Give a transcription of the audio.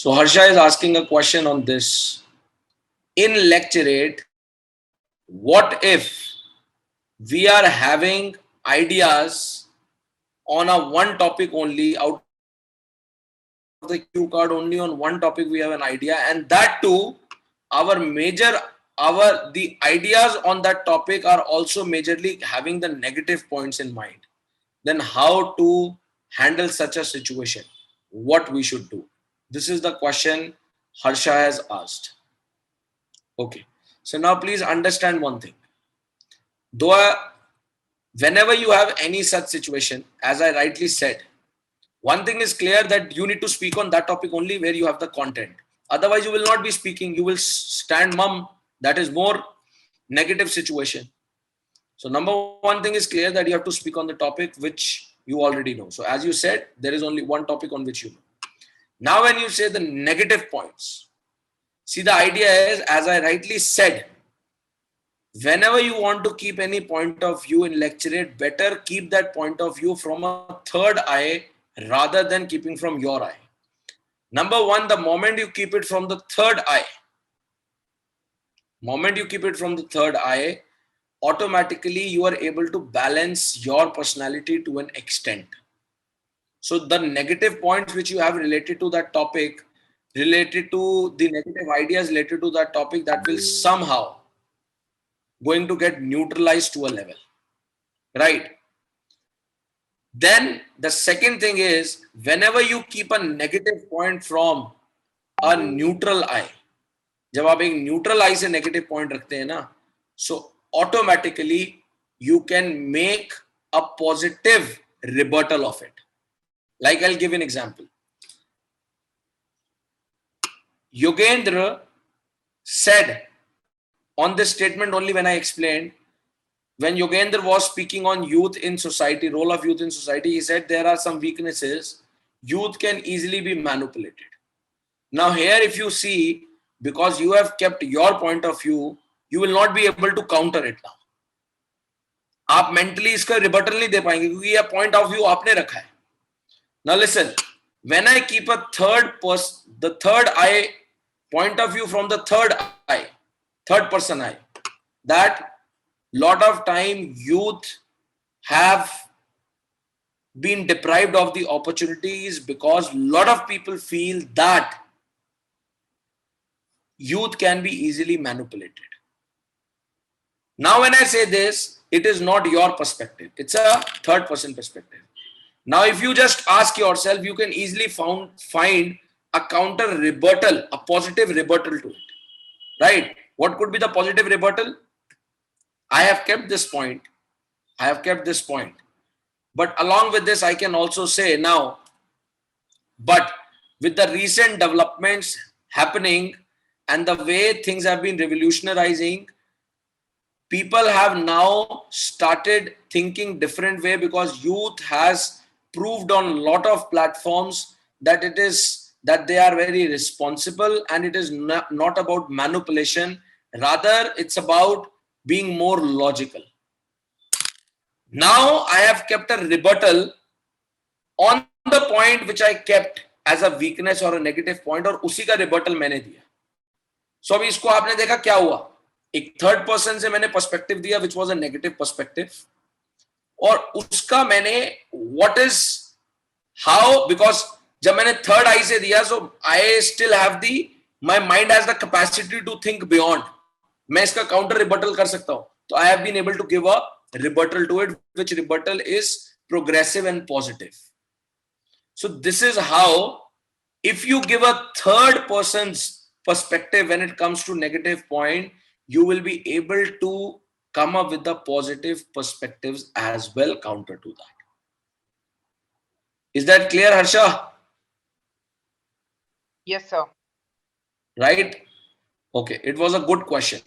So Harsha is asking a question on this. In lecturate, what if we are having ideas on a one topic only, out of the cue card only on one topic we have an idea, and that too the ideas on that topic are also majorly having the negative points in mind. Then how to handle such a situation, what we should do? This is the question Harsha has asked. Okay, so now please understand one thing. Though whenever you have any such situation, as I rightly said, one thing is clear, that you need to speak on that topic only where you have the content. Otherwise, you will not be speaking. You will stand mum. That is more negative situation. So number one thing is clear, that you have to speak on the topic which you already know. So as you said, there is only one topic on which you know. Now when you say the negative points, see, the idea is, as I rightly said, whenever you want to keep any point of view in lecturate, better keep that point of view from a third eye rather than keeping from your eye. Number one, the moment you keep it from the third eye, automatically you are able to balance your personality to an extent. So the negative points which you have related to that topic, related to the negative ideas related to that topic, that will somehow going to get neutralized to a level, right? Then the second thing is, whenever you keep a negative point from a neutral eye, जब आप एक neutral eye से negative point रखते हैं ना, so automatically you can make a positive rebuttal of it. Like I'll give an example. Yogendra said on this statement only when I explained, when Yogendra was speaking on youth in society, role of youth in society, he said there are some weaknesses. Youth can easily be manipulated. Now here if you see, because you have kept your point of view, you will not be able to counter it now. आप mentally इसका rebuttal नहीं दे पाएंगे क्योंकि ये point of view आपने रखा है. Now listen, when I keep a the third eye point of view from the third person eye, that lot of time youth have been deprived of the opportunities because lot of people feel that youth can be easily manipulated. Now when I say this, it is not your perspective, it's a third person perspective. Now if you just ask yourself, you can easily find a counter rebuttal, a positive rebuttal to it, right? What could be the positive rebuttal? I have kept this point, but along with this I can also say now, but with the recent developments happening and the way things have been revolutionizing, people have now started thinking different way, because youth has proved on a lot of platforms that they are very responsible, and it is not about manipulation, rather it's about being more logical. Now I have kept a rebuttal on the point which I kept as a weakness or a negative point, और उसी का rebuttal मैंने दिया. So अभी इसको आपने देखा क्या हुआ, एक थर्ड पर्सन से मैंने पर्सपेक्टिव दिया which was a negative perspective, और उसका मैंने what is how, because जब मैंने थर्ड आई से दिया, so I still have my mind has the capacity to think beyond. मैं इसका counter rebuttal कर सकता हूं, so I have been able to give a rebuttal to it, which rebuttal is progressive and positive. So this is how, if you give a third person's perspective when it comes to negative point, you will be able to come up with the positive perspectives as well counter to that. Is that clear, Harsha? Yes, sir. Right? Okay, it was a good question.